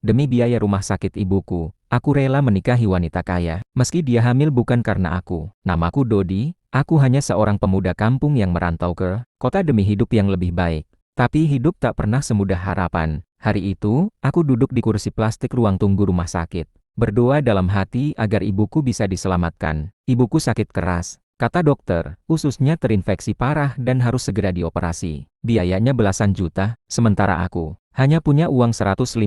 Demi biaya rumah sakit ibuku, aku rela menikahi wanita kaya. Meski dia hamil bukan karena aku. Namaku Dodi, aku hanya seorang pemuda kampung yang merantau ke kota demi hidup yang lebih baik. Tapi hidup tak pernah semudah harapan. Hari itu, aku duduk di kursi plastik ruang tunggu rumah sakit. Berdoa dalam hati agar ibuku bisa diselamatkan. Ibuku sakit keras. Kata dokter, ususnya terinfeksi parah dan harus segera dioperasi. Biayanya belasan juta, sementara aku hanya punya uang 150.000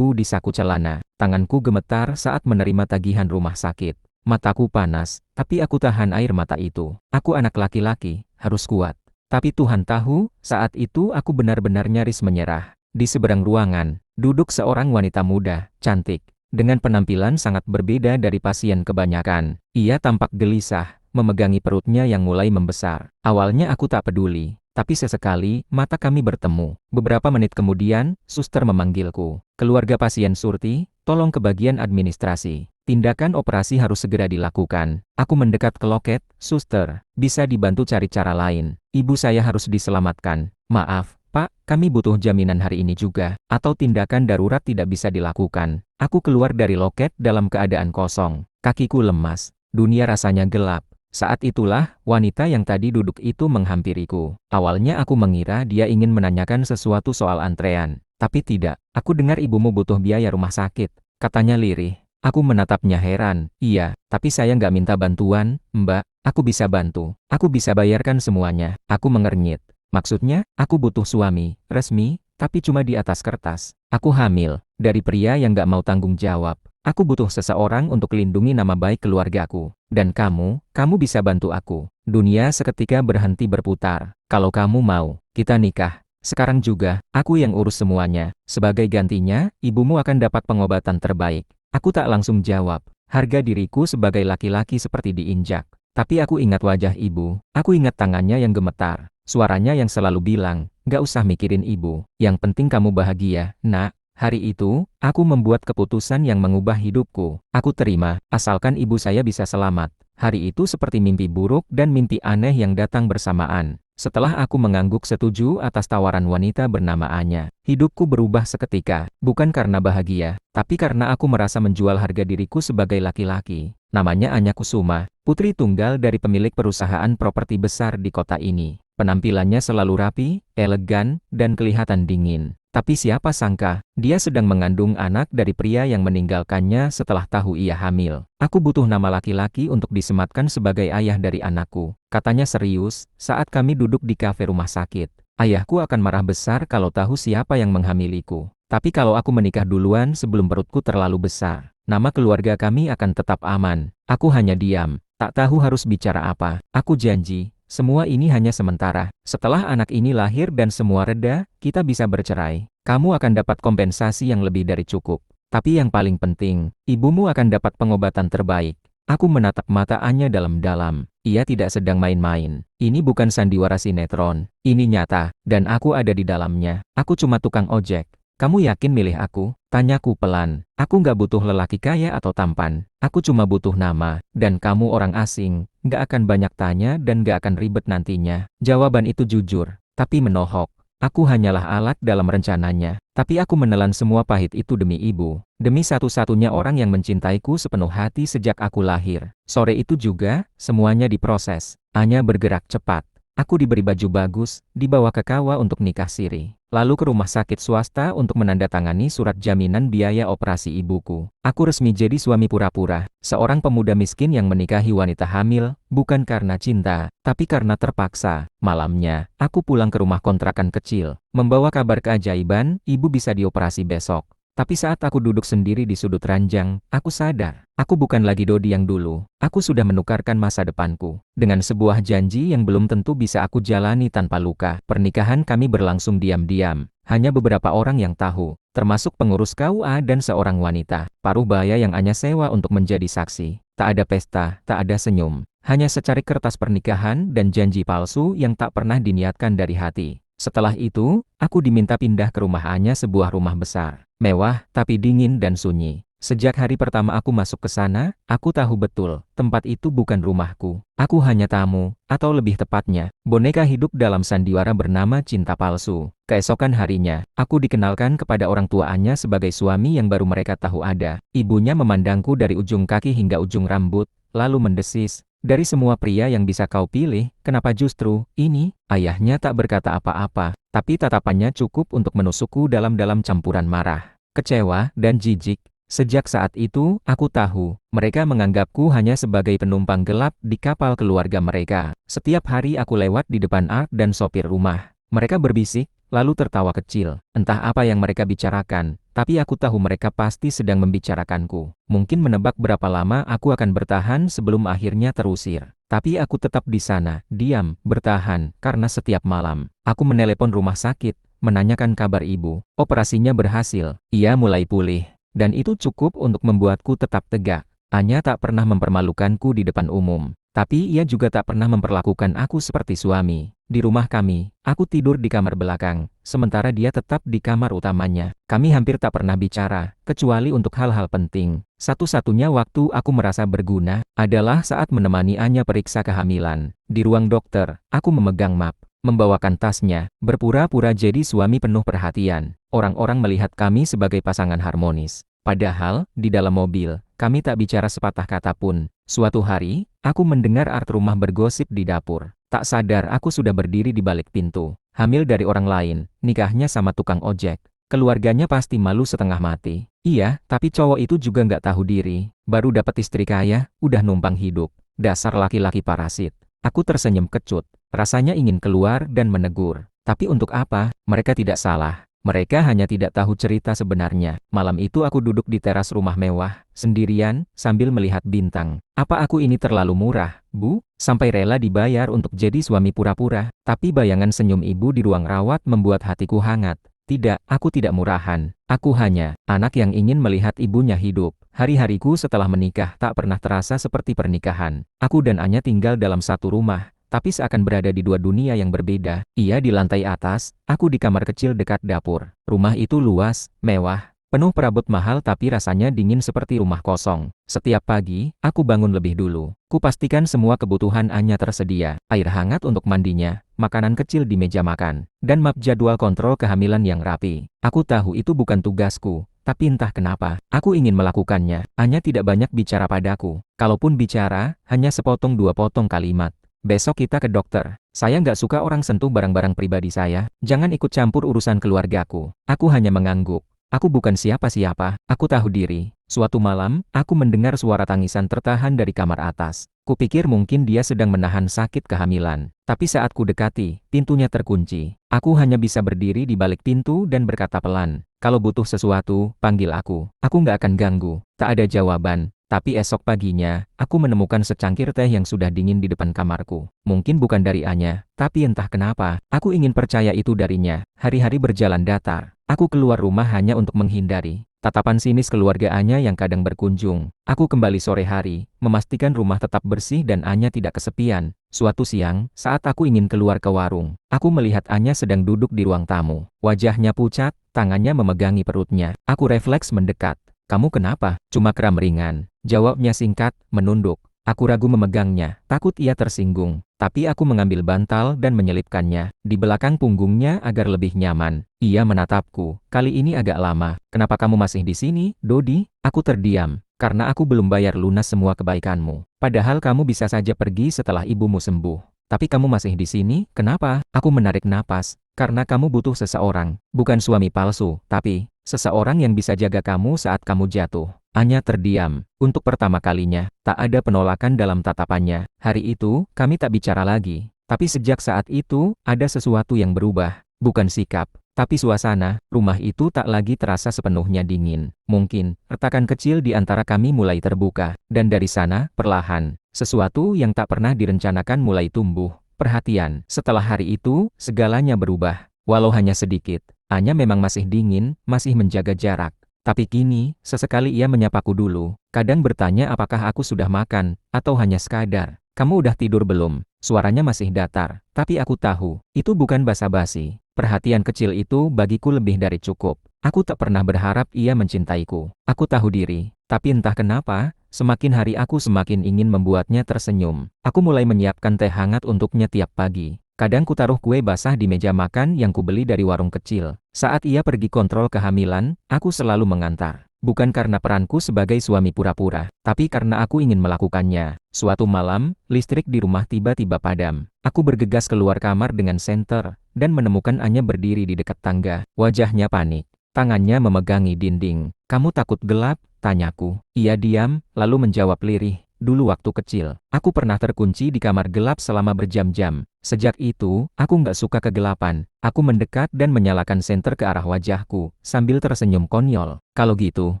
di saku celana. Tanganku gemetar saat menerima tagihan rumah sakit. Mataku panas, tapi aku tahan air mata itu. Aku anak laki-laki, harus kuat. Tapi Tuhan tahu, saat itu aku benar-benar nyaris menyerah. Di seberang ruangan, duduk seorang wanita muda, cantik, dengan penampilan sangat berbeda dari pasien kebanyakan. Ia tampak gelisah, memegangi perutnya yang mulai membesar. Awalnya aku tak peduli, tapi sesekali mata kami bertemu. Beberapa menit kemudian, suster memanggilku. Keluarga pasien Surti, tolong ke bagian administrasi. Tindakan operasi harus segera dilakukan. Aku mendekat ke loket. Suster, bisa dibantu cari cara lain. Ibu saya harus diselamatkan. Maaf, Pak, kami butuh jaminan hari ini juga. Atau tindakan darurat tidak bisa dilakukan. Aku keluar dari loket dalam keadaan kosong. Kakiku lemas. Dunia rasanya gelap. Saat itulah, wanita yang tadi duduk itu menghampiriku. Awalnya aku mengira dia ingin menanyakan sesuatu soal antrean. Tapi tidak, aku dengar ibumu butuh biaya rumah sakit. Katanya lirih. Aku menatapnya heran. Iya, tapi saya nggak minta bantuan, Mbak. Aku bisa bantu. Aku bisa bayarkan semuanya. Aku mengernyit. Maksudnya, aku butuh suami, resmi, tapi cuma di atas kertas. Aku hamil, dari pria yang nggak mau tanggung jawab. Aku butuh seseorang untuk lindungi nama baik keluargaku. Dan kamu bisa bantu aku. Dunia seketika berhenti berputar. Kalau kamu mau, kita nikah. Sekarang juga, aku yang urus semuanya. Sebagai gantinya, ibumu akan dapat pengobatan terbaik. Aku tak langsung jawab. Harga diriku sebagai laki-laki seperti diinjak. Tapi aku ingat wajah ibu. Aku ingat tangannya yang gemetar. Suaranya yang selalu bilang, "Gak usah mikirin ibu. Yang penting kamu bahagia, Nak." Hari itu, aku membuat keputusan yang mengubah hidupku. Aku terima, asalkan ibu saya bisa selamat. Hari itu seperti mimpi buruk dan mimpi aneh yang datang bersamaan. Setelah aku mengangguk setuju atas tawaran wanita bernama Anya, hidupku berubah seketika, bukan karena bahagia, tapi karena aku merasa menjual harga diriku sebagai laki-laki. Namanya Anya Kusuma, putri tunggal dari pemilik perusahaan properti besar di kota ini. Penampilannya selalu rapi, elegan, dan kelihatan dingin. Tapi siapa sangka, dia sedang mengandung anak dari pria yang meninggalkannya setelah tahu ia hamil. Aku butuh nama laki-laki untuk disematkan sebagai ayah dari anakku. Katanya serius, saat kami duduk di kafe rumah sakit. Ayahku akan marah besar kalau tahu siapa yang menghamiliku. Tapi kalau aku menikah duluan sebelum perutku terlalu besar, nama keluarga kami akan tetap aman. Aku hanya diam, tak tahu harus bicara apa. Aku janji. Semua ini hanya sementara. Setelah anak ini lahir dan semua reda, kita bisa bercerai. Kamu akan dapat kompensasi yang lebih dari cukup. Tapi yang paling penting, ibumu akan dapat pengobatan terbaik. Aku menatap mata Anya dalam-dalam. Ia tidak sedang main-main. Ini bukan sandiwara sinetron. Ini nyata, dan aku ada di dalamnya. Aku cuma tukang ojek. Kamu yakin milih aku? Tanyaku pelan. Aku nggak butuh lelaki kaya atau tampan. Aku cuma butuh nama. Dan kamu orang asing. Nggak akan banyak tanya dan nggak akan ribet nantinya. Jawaban itu jujur, tapi menohok. Aku hanyalah alat dalam rencananya. Tapi aku menelan semua pahit itu demi ibu. Demi satu-satunya orang yang mencintaiku sepenuh hati sejak aku lahir. Sore itu juga, semuanya diproses. Anya bergerak cepat. Aku diberi baju bagus, dibawa ke Kawa untuk nikah siri. Lalu ke rumah sakit swasta untuk menandatangani surat jaminan biaya operasi ibuku. Aku resmi jadi suami pura-pura, seorang pemuda miskin yang menikahi wanita hamil, bukan karena cinta, tapi karena terpaksa. Malamnya, aku pulang ke rumah kontrakan kecil, membawa kabar keajaiban, ibu bisa dioperasi besok. Tapi saat aku duduk sendiri di sudut ranjang, aku sadar, aku bukan lagi Dodi yang dulu. Aku sudah menukarkan masa depanku dengan sebuah janji yang belum tentu bisa aku jalani tanpa luka. Pernikahan kami berlangsung diam-diam. Hanya beberapa orang yang tahu, termasuk pengurus KUA dan seorang wanita paruh baya yang Anya sewa untuk menjadi saksi. Tak ada pesta, tak ada senyum. Hanya secarik kertas pernikahan dan janji palsu yang tak pernah diniatkan dari hati. Setelah itu, aku diminta pindah ke rumah Anya, sebuah rumah besar, mewah, tapi dingin dan sunyi. Sejak hari pertama aku masuk ke sana, aku tahu betul, tempat itu bukan rumahku. Aku hanya tamu, atau lebih tepatnya, boneka hidup dalam sandiwara bernama cinta palsu. Keesokan harinya, aku dikenalkan kepada orang tuanya sebagai suami yang baru mereka tahu ada. Ibunya memandangku dari ujung kaki hingga ujung rambut, lalu mendesis, "Dari semua pria yang bisa kau pilih, kenapa justru ini?" Ayahnya tak berkata apa-apa, tapi tatapannya cukup untuk menusukku dalam-dalam campuran marah, kecewa, dan jijik. Sejak saat itu, aku tahu, mereka menganggapku hanya sebagai penumpang gelap di kapal keluarga mereka. Setiap hari aku lewat di depan Art dan sopir rumah. Mereka berbisik, lalu tertawa kecil. Entah apa yang mereka bicarakan, tapi aku tahu mereka pasti sedang membicarakanku. Mungkin menebak berapa lama aku akan bertahan sebelum akhirnya terusir. Tapi aku tetap di sana, diam, bertahan, karena setiap malam, aku menelepon rumah sakit, menanyakan kabar ibu. Operasinya berhasil, ia mulai pulih. Dan itu cukup untuk membuatku tetap tegak. Anya tak pernah mempermalukanku di depan umum. Tapi ia juga tak pernah memperlakukan aku seperti suami. Di rumah kami, aku tidur di kamar belakang, sementara dia tetap di kamar utamanya. Kami hampir tak pernah bicara, kecuali untuk hal-hal penting. Satu-satunya waktu aku merasa berguna, adalah saat menemani Anya periksa kehamilan. Di ruang dokter, aku memegang map, membawakan tasnya, berpura-pura jadi suami penuh perhatian. Orang-orang melihat kami sebagai pasangan harmonis. Padahal, di dalam mobil, kami tak bicara sepatah kata pun. Suatu hari, aku mendengar Art rumah bergosip di dapur. Tak sadar aku sudah berdiri di balik pintu. Hamil dari orang lain, nikahnya sama tukang ojek. Keluarganya pasti malu setengah mati. Iya, tapi cowok itu juga nggak tahu diri. Baru dapat istri kaya, udah numpang hidup. Dasar laki-laki parasit. Aku tersenyum kecut. Rasanya ingin keluar dan menegur. Tapi untuk apa? Mereka tidak salah. Mereka hanya tidak tahu cerita sebenarnya. Malam itu aku duduk di teras rumah mewah, sendirian, sambil melihat bintang. Apa aku ini terlalu murah, Bu? Sampai rela dibayar untuk jadi suami pura-pura. Tapi bayangan senyum ibu di ruang rawat membuat hatiku hangat. Tidak, aku tidak murahan. Aku hanya anak yang ingin melihat ibunya hidup. Hari-hariku setelah menikah tak pernah terasa seperti pernikahan. Aku dan Anya tinggal dalam satu rumah, tapi seakan berada di dua dunia yang berbeda. Ia di lantai atas, aku di kamar kecil dekat dapur. Rumah itu luas, mewah, penuh perabot mahal tapi rasanya dingin seperti rumah kosong. Setiap pagi, aku bangun lebih dulu. Kupastikan semua kebutuhan Anya tersedia. Air hangat untuk mandinya, makanan kecil di meja makan, dan map jadwal kontrol kehamilan yang rapi. Aku tahu itu bukan tugasku. Tapi entah kenapa, aku ingin melakukannya. Anya tidak banyak bicara padaku. Kalaupun bicara, hanya sepotong dua potong kalimat. "Besok kita ke dokter. Saya nggak suka orang sentuh barang-barang pribadi saya. Jangan ikut campur urusan keluargaku." Aku hanya mengangguk. Aku bukan siapa-siapa, aku tahu diri. Suatu malam, aku mendengar suara tangisan tertahan dari kamar atas. Kupikir mungkin dia sedang menahan sakit kehamilan. Tapi saat ku dekati, pintunya terkunci. Aku hanya bisa berdiri di balik pintu dan berkata pelan, "Kalau butuh sesuatu, panggil aku. Aku nggak akan ganggu." Tak ada jawaban. Tapi esok paginya, aku menemukan secangkir teh yang sudah dingin di depan kamarku. Mungkin bukan dari Anya, tapi entah kenapa, aku ingin percaya itu darinya. Hari-hari berjalan datar. Aku keluar rumah hanya untuk menghindari tatapan sinis keluarga Anya yang kadang berkunjung. Aku kembali sore hari, memastikan rumah tetap bersih dan Anya tidak kesepian. Suatu siang, saat aku ingin keluar ke warung, aku melihat Anya sedang duduk di ruang tamu. Wajahnya pucat, tangannya memegangi perutnya. Aku refleks mendekat. "Kamu kenapa?" "Cuma kram ringan," jawabnya singkat, menunduk. Aku ragu memegangnya, takut ia tersinggung. Tapi aku mengambil bantal dan menyelipkannya di belakang punggungnya agar lebih nyaman. Ia menatapku. "Kali ini agak lama. Kenapa kamu masih di sini, Dodi?" Aku terdiam. "Karena aku belum bayar lunas semua kebaikanmu. Padahal kamu bisa saja pergi setelah ibumu sembuh. Tapi kamu masih di sini, kenapa?" Aku menarik napas. "Karena kamu butuh seseorang. Bukan suami palsu, tapi seseorang yang bisa jaga kamu saat kamu jatuh." Anya terdiam. Untuk pertama kalinya, tak ada penolakan dalam tatapannya. Hari itu, kami tak bicara lagi. Tapi sejak saat itu, ada sesuatu yang berubah. Bukan sikap, tapi suasana. Rumah itu tak lagi terasa sepenuhnya dingin. Mungkin, retakan kecil di antara kami mulai terbuka. Dan dari sana, perlahan, sesuatu yang tak pernah direncanakan mulai tumbuh. Perhatian. Setelah hari itu, segalanya berubah. Walau hanya sedikit. Anya memang masih dingin, masih menjaga jarak. Tapi kini, sesekali ia menyapaku dulu. Kadang bertanya apakah aku sudah makan, atau hanya sekadar, "Kamu udah tidur belum?" Suaranya masih datar, tapi aku tahu, itu bukan basa-basi. Perhatian kecil itu bagiku lebih dari cukup. Aku tak pernah berharap ia mencintaiku. Aku tahu diri, Tapi entah kenapa, semakin hari aku semakin ingin membuatnya tersenyum. Aku mulai menyiapkan teh hangat untuknya tiap pagi. Kadang ku taruh kue basah di meja makan yang kubeli dari warung kecil. Saat ia pergi kontrol kehamilan, aku selalu mengantar. Bukan karena peranku sebagai suami pura-pura, tapi karena aku ingin melakukannya. Suatu malam, listrik di rumah tiba-tiba padam. Aku bergegas keluar kamar dengan senter, dan menemukan Anya berdiri di dekat tangga. Wajahnya panik. Tangannya memegangi dinding. "Kamu takut gelap?" tanyaku. Ia diam, lalu menjawab lirih. "Dulu waktu kecil, aku pernah terkunci di kamar gelap selama berjam-jam. Sejak itu, aku nggak suka kegelapan." Aku mendekat dan menyalakan senter ke arah wajahku, sambil tersenyum konyol. "Kalau gitu,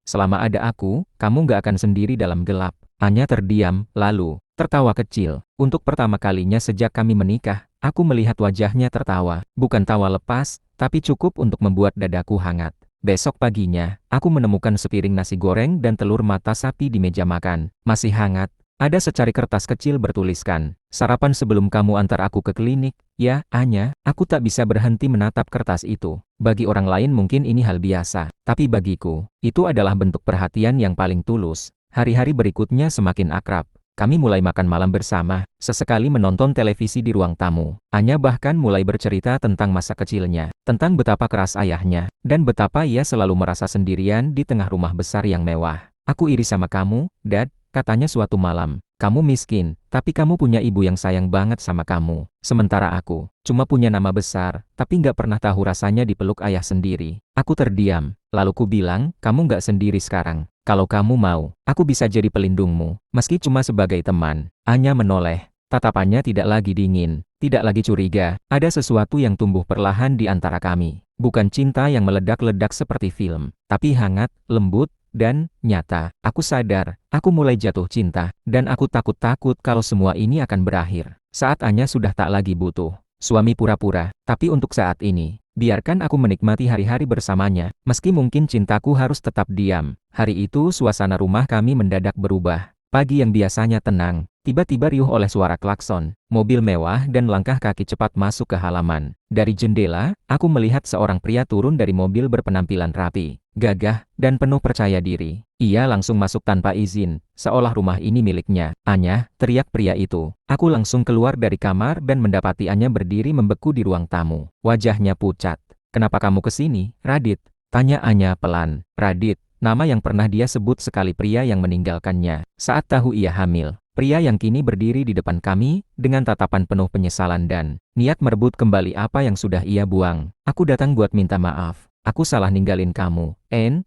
selama ada aku, kamu nggak akan sendiri dalam gelap." Anya terdiam, lalu tertawa kecil. Untuk pertama kalinya sejak kami menikah, aku melihat wajahnya tertawa. Bukan tawa lepas, tapi cukup untuk membuat dadaku hangat. Besok paginya, aku menemukan sepiring nasi goreng dan telur mata sapi di meja makan. Masih hangat. Ada secari kertas kecil bertuliskan, "Sarapan sebelum kamu antar aku ke klinik." Ya, Anya, aku tak bisa berhenti menatap kertas itu. Bagi orang lain mungkin ini hal biasa, tapi bagiku, itu adalah bentuk perhatian yang paling tulus. Hari-hari berikutnya semakin akrab. Kami mulai makan malam bersama, sesekali menonton televisi di ruang tamu. Anya bahkan mulai bercerita tentang masa kecilnya, tentang betapa keras ayahnya, dan betapa ia selalu merasa sendirian di tengah rumah besar yang mewah. "Aku iri sama kamu, Dad," katanya suatu malam. "Kamu miskin, tapi kamu punya ibu yang sayang banget sama kamu. Sementara aku, cuma punya nama besar, tapi nggak pernah tahu rasanya dipeluk ayah sendiri." Aku terdiam, lalu ku bilang, "Kamu nggak sendiri sekarang. Kalau kamu mau, aku bisa jadi pelindungmu, meski cuma sebagai teman." Anya menoleh. Tatapannya tidak lagi dingin, tidak lagi curiga. Ada sesuatu yang tumbuh perlahan di antara kami. Bukan cinta yang meledak-ledak seperti film, tapi hangat, lembut, dan nyata. Aku sadar, aku mulai jatuh cinta, dan aku takut-takut kalau semua ini akan berakhir. Saat Anya sudah tak lagi butuh suami pura-pura, tapi untuk saat ini, biarkan aku menikmati hari-hari bersamanya, meski mungkin cintaku harus tetap diam. Hari itu suasana rumah kami mendadak berubah. Pagi yang biasanya tenang, tiba-tiba riuh oleh suara klakson, mobil mewah dan langkah kaki cepat masuk ke halaman. Dari jendela, aku melihat seorang pria turun dari mobil berpenampilan rapi, gagah, dan penuh percaya diri. Ia langsung masuk tanpa izin, seolah rumah ini miliknya. "Anya," teriak pria itu. Aku langsung keluar dari kamar dan mendapati Anya berdiri membeku di ruang tamu. Wajahnya pucat. "Kenapa kamu kesini, Radit?" tanya Anya pelan. Radit, nama yang pernah dia sebut sekali pria yang meninggalkannya saat tahu ia hamil. Pria yang kini berdiri di depan kami, dengan tatapan penuh penyesalan dan niat merebut kembali apa yang sudah ia buang. "Aku datang buat minta maaf. Aku salah ninggalin kamu,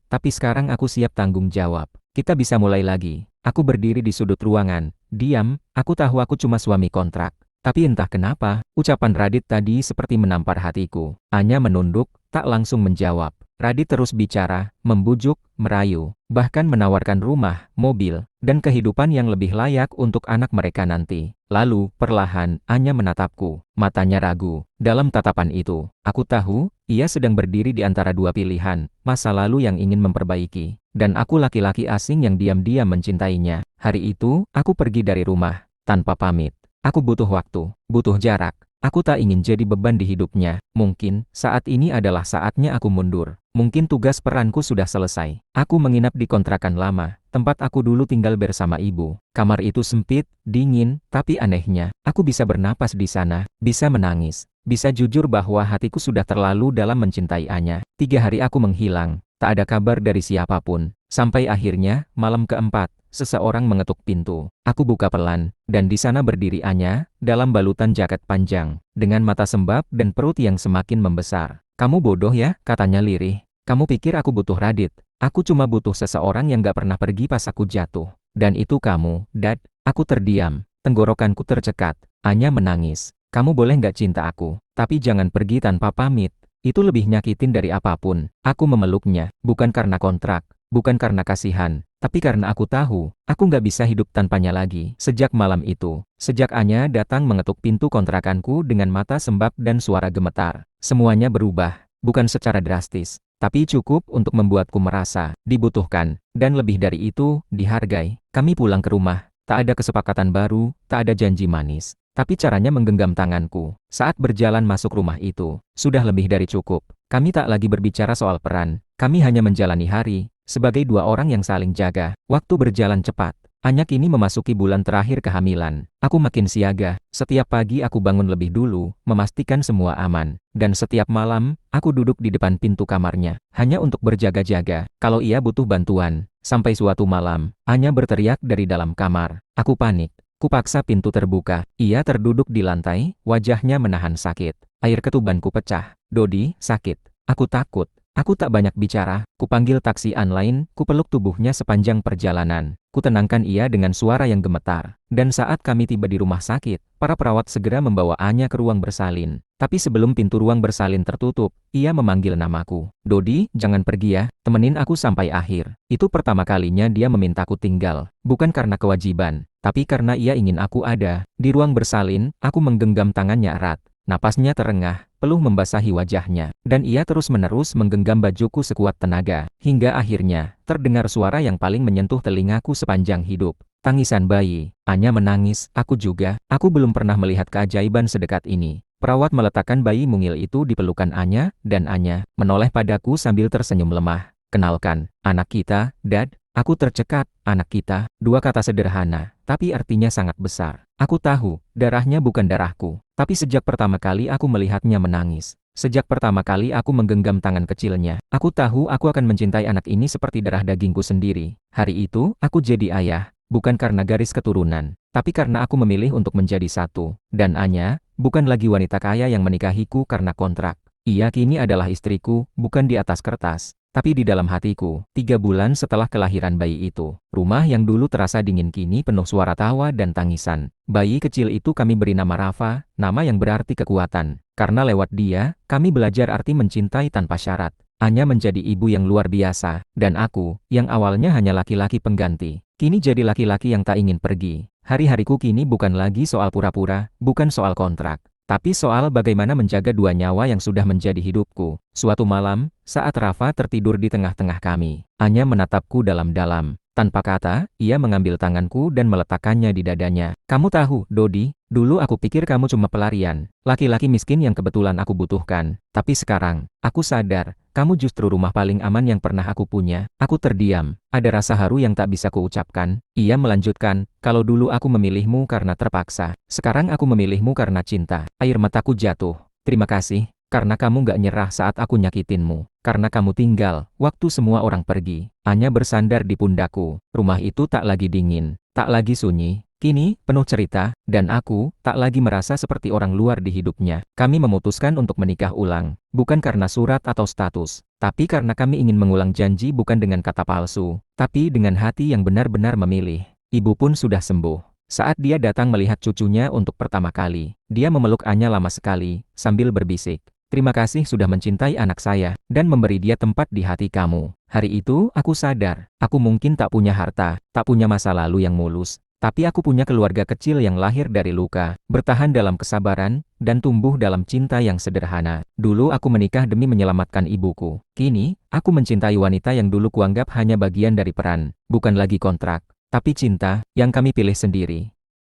tapi sekarang aku siap tanggung jawab. Kita bisa mulai lagi." Aku berdiri di sudut ruangan, diam. Aku tahu aku cuma suami kontrak. Tapi entah kenapa, ucapan Radit tadi seperti menampar hatiku. Anya menunduk, tak langsung menjawab. Radit terus bicara, membujuk, merayu, bahkan menawarkan rumah, mobil, dan kehidupan yang lebih layak untuk anak mereka nanti. Lalu, perlahan, Anya menatapku, matanya ragu. Dalam tatapan itu, aku tahu, ia sedang berdiri di antara dua pilihan, masa lalu yang ingin memperbaiki, dan aku laki-laki asing yang diam-diam mencintainya. Hari itu, aku pergi dari rumah, tanpa pamit. Aku butuh waktu, butuh jarak. Aku tak ingin jadi beban di hidupnya. Mungkin, saat ini adalah saatnya aku mundur. Mungkin tugas peranku sudah selesai. Aku menginap di kontrakan lama, tempat aku dulu tinggal bersama ibu. Kamar itu sempit, dingin, tapi anehnya, aku bisa bernapas di sana, bisa menangis, bisa jujur bahwa hatiku sudah terlalu dalam mencintai Anya. 3 hari aku menghilang, tak ada kabar dari siapapun. Sampai akhirnya, malam keempat, seseorang mengetuk pintu. Aku buka pelan, dan di sana berdiri Anya, dalam balutan jaket panjang, dengan mata sembab dan perut yang semakin membesar. "Kamu bodoh ya," katanya lirih. "Kamu pikir aku butuh Radit? Aku cuma butuh seseorang yang gak pernah pergi pas aku jatuh. Dan itu kamu, Dad." Aku terdiam, tenggorokanku tercekat. Anya menangis. "Kamu boleh gak cinta aku, tapi jangan pergi tanpa pamit. Itu lebih nyakitin dari apapun." Aku memeluknya, bukan karena kontrak, bukan karena kasihan, tapi karena aku tahu, aku nggak bisa hidup tanpanya lagi. Sejak malam itu, sejak Anya datang mengetuk pintu kontrakanku dengan mata sembab dan suara gemetar, semuanya berubah, bukan secara drastis, tapi cukup untuk membuatku merasa dibutuhkan, dan lebih dari itu, dihargai. Kami pulang ke rumah, tak ada kesepakatan baru, tak ada janji manis, tapi caranya menggenggam tanganku. Saat berjalan masuk rumah itu, sudah lebih dari cukup. Kami tak lagi berbicara soal peran, kami hanya menjalani hari Sebagai dua orang yang saling jaga, waktu berjalan cepat. Anya kini memasuki bulan terakhir kehamilan. Aku makin siaga. Setiap pagi aku bangun lebih dulu, memastikan semua aman. Dan setiap malam, aku duduk di depan pintu kamarnya, hanya untuk berjaga-jaga, kalau ia butuh bantuan. Sampai suatu malam, Anya berteriak dari dalam kamar. Aku panik. Kupaksa pintu terbuka. Ia terduduk di lantai, wajahnya menahan sakit. Air ketubanku pecah. Dodi, sakit. Aku takut. Aku tak banyak bicara, kupanggil taksi online, kupeluk tubuhnya sepanjang perjalanan. Kutenangkan ia dengan suara yang gemetar. Dan saat kami tiba di rumah sakit, para perawat segera membawa Anya ke ruang bersalin. Tapi sebelum pintu ruang bersalin tertutup, ia memanggil namaku. Dodi, jangan pergi ya, temenin aku sampai akhir. Itu pertama kalinya dia memintaku tinggal. Bukan karena kewajiban, tapi karena ia ingin aku ada. Di ruang bersalin, aku menggenggam tangannya erat. Napasnya terengah, peluh membasahi wajahnya, dan ia terus-menerus menggenggam bajuku sekuat tenaga, hingga akhirnya, terdengar suara yang paling menyentuh telingaku sepanjang hidup. Tangisan bayi. Anya menangis, aku juga. Aku belum pernah melihat keajaiban sedekat ini. Perawat meletakkan bayi mungil itu di pelukan Anya, dan Anya menoleh padaku sambil tersenyum lemah. Kenalkan, anak kita, Dad. Aku tercekat, anak kita. Dua kata sederhana, tapi artinya sangat besar. Aku tahu, darahnya bukan darahku. Tapi sejak pertama kali aku melihatnya menangis, sejak pertama kali aku menggenggam tangan kecilnya, aku tahu aku akan mencintai anak ini seperti darah dagingku sendiri. Hari itu, aku jadi ayah, bukan karena garis keturunan, tapi karena aku memilih untuk menjadi satu. Dan Anya, bukan lagi wanita kaya yang menikahiku karena kontrak. Ia kini adalah istriku, bukan di atas kertas, tapi di dalam hatiku. 3 bulan setelah kelahiran bayi itu, rumah yang dulu terasa dingin kini penuh suara tawa dan tangisan. Bayi kecil itu kami beri nama Rafa, nama yang berarti kekuatan. Karena lewat dia, kami belajar arti mencintai tanpa syarat. Anya menjadi ibu yang luar biasa, dan aku, yang awalnya hanya laki-laki pengganti, kini jadi laki-laki yang tak ingin pergi. Hari-hariku kini bukan lagi soal pura-pura, bukan soal kontrak, tapi soal bagaimana menjaga dua nyawa yang sudah menjadi hidupku. Suatu malam, saat Rafa tertidur di tengah-tengah kami, Anya menatapku dalam-dalam. Tanpa kata, ia mengambil tanganku dan meletakkannya di dadanya. Kamu tahu, Dodi, dulu aku pikir kamu cuma pelarian, laki-laki miskin yang kebetulan aku butuhkan. Tapi sekarang, aku sadar, kamu justru rumah paling aman yang pernah aku punya. Aku terdiam, ada rasa haru yang tak bisa kuucapkan. Ia melanjutkan, kalau dulu aku memilihmu karena terpaksa, sekarang aku memilihmu karena cinta. Air mataku jatuh. Terima kasih, karena kamu gak nyerah saat aku nyakitinmu. Karena kamu tinggal, waktu semua orang pergi. Anya bersandar di pundakku. Rumah itu tak lagi dingin, tak lagi sunyi. Kini, penuh cerita, dan aku tak lagi merasa seperti orang luar di hidupnya. Kami memutuskan untuk menikah ulang, bukan karena surat atau status, tapi karena kami ingin mengulang janji bukan dengan kata palsu, tapi dengan hati yang benar-benar memilih. Ibu pun sudah sembuh. Saat dia datang melihat cucunya untuk pertama kali, dia memeluk Anya lama sekali, sambil berbisik, terima kasih sudah mencintai anak saya, dan memberi dia tempat di hati kamu. Hari itu, aku sadar, aku mungkin tak punya harta, tak punya masa lalu yang mulus, tapi aku punya keluarga kecil yang lahir dari luka, bertahan dalam kesabaran, dan tumbuh dalam cinta yang sederhana. Dulu aku menikah demi menyelamatkan ibuku. Kini, aku mencintai wanita yang dulu kuanggap hanya bagian dari peran, bukan lagi kontrak, tapi cinta, yang kami pilih sendiri.